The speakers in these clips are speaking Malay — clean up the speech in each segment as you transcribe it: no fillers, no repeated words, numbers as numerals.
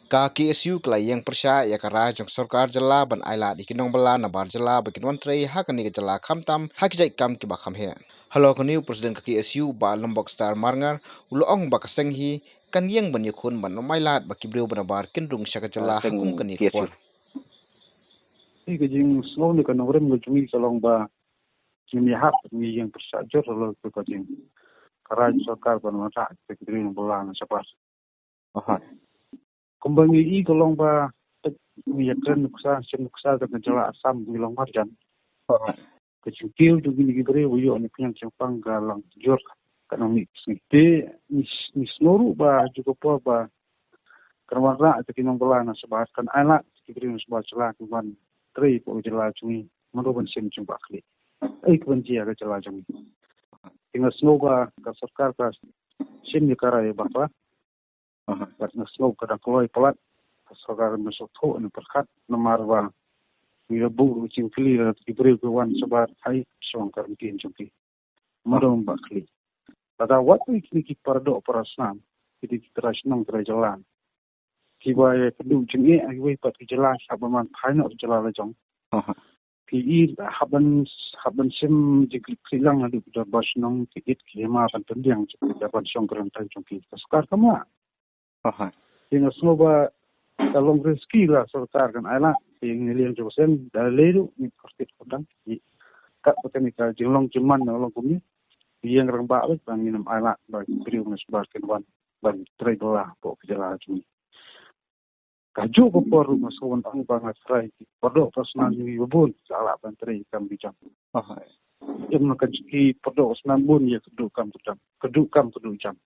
Kaki SU kelai yang persya ya kara jong sarkar jala ban aila di kinong bala na bar jala bakin wantrei hakani ke jala kamtam hakijai kam ki bakam he. Halo kaniu presiden kaki SU ba lombok star marngar uloong ba kasenghi kan yang ban yakun ban nomailat baki breu ban bar kindrung syaka jala hakum Seng kani KSU. kepor. Ini kajing slow ni kan orang ngejungi salong ba kini hak ni yang persajur lalu tu kajing keraj sarkar ban mata sekretari bola na sapas. Aha. Kembali i kolong ba ni yakan nuksa kan jala asam bilang marjan. Aha. Kajing kil tu gini gibere wuyo ni penyang cempang galang jor kan ni singte ni snoru ba juga po ba kerana tak kinong bola na sapas kan anak sekretari na sapas jala kan tri po jala cungi merupakan sim jumpa kali. Kebencian ke jala jami. Tinggal semoga ke sarkar ke sim nekara ya bapa. Tinggal semoga kadang keluar pelat sarkar masuk tu ni perkat nomor ba. Bila bu ucing kili diberi kawan sebar hai suang karantin jumpi. Madom bakli. Pada waktu ini kita perdo perasaan. Jadi kita senang terjalan. Kiba ya kedua jengi agai pat jalan sabaman final jalan lejong. PI haban sim jiklik silang adu da bas nong tikit kema kan tendiang dapat songkran tan jongki sarkar kama dengan semua kalong rezeki lah sarkar kan ala yang nilian josen daleru ni kortit kodang kat botanika jenglong jeman nolong kumi yang rembak ban minum ala bagi beriu nasbar kenwan ban tredola po kejala jumi kaju ko por masawon ang bangat rai podo pasnan ni bubun sala bantri kam bijam im nakajki podo pasnan bun ya kedu kam jam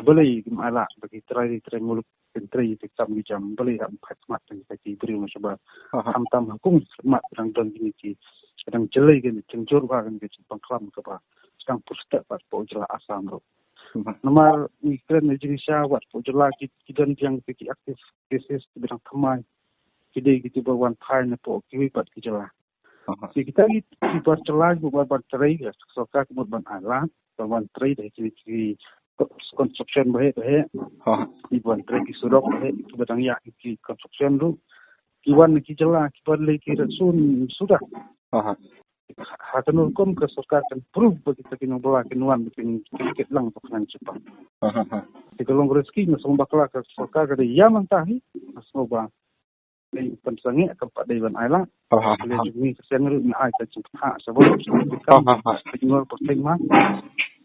beli ala bagi trai muluk trai kam bijam beli ham khatmat ni kaki beri masaba ham tam hukum mat rang don ni ki sedang jelai kan cenjur ba kan ke pangklam ke ba sedang pusta pas po jela asam ro nomor iklan Indonesia wat pojala kidan yang piki aktif keses bidang kamai kidai gitu bawan pai na po kiwi pat kijala kita di percelah buat terai ya soka kemud ban ala bawan terai dari kiri construction bahe di ban terai ki surok bahe itu bidang ya ki construction ru kiwan kijala kiban le ki rasun sudah hatanul kom ke sarkar kan proof bagi takin bola kinuan bikin sedikit lang pakan cepat. Di kolong rezeki masong bakla ke sarkar ke ya mentahi masong ba di pensangi ke pak dewan aila. Boleh jumi keseng ru ni ai ka cepat ha sebab kinuan posting ma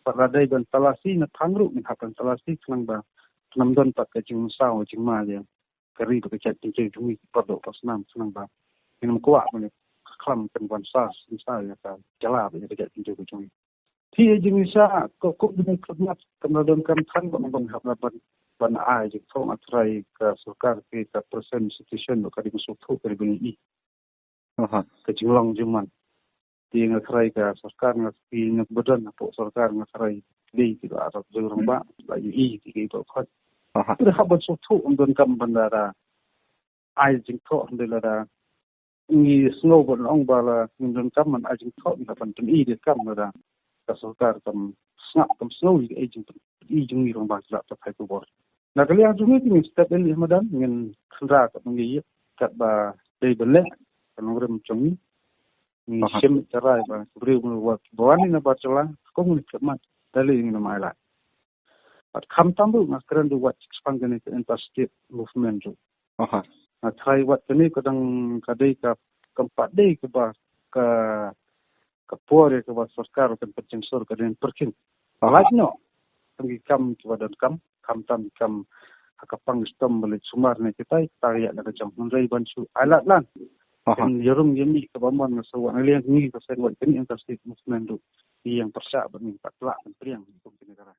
paradai dan talasi na thangru ni hakan talasi klang ba namdon pak ke jing saw jing ma dia kari ke chat jing jumi padok pasnam senang ba minum kuat ni klam kan sas misalnya kan jala be dekat pintu kucing ti jingisa kok dengan khidmat kemudian kan bang ban ai je so atrai ke sarkar ke persen institution lo kadi masuk tu dari bini ke jinglong juman ti ngatrai ke sarkar ngati nak badan apa sarkar ngatrai di tidak ada jurang ba lagi ti ke itu khat sudah habat so tu undon kam bandara ai jing to ndela ni snow bon ong bala ngin kam man ajing thot na pan tun i de kam na ka sarkar kam snap kam snow i aging i jung ni rong ba la ta phai ko bor na kali ajung ni step el madan ngin khra ka ngi kat ba dei bele kan rem chong ni sim tarai ba bri mu wa bawani na ba chala ko ngi khmat dali ngi na mai la at kham tambu na kran du wat expangane ka interstate movement jo try wat kini kadang kadai ka keempat dei ke ba ke pore ke ba sarkar kan percensor ka den perkin lajno tangi kam ke badan kam tam kam hakapang stom balik sumar ne kita tariak na jam ngai bansu alat lan kan yorum yemi ke bamon na sawa alian ni ka sen wat kini interstate movement du yang persa berminta kelak dan priang hukum negara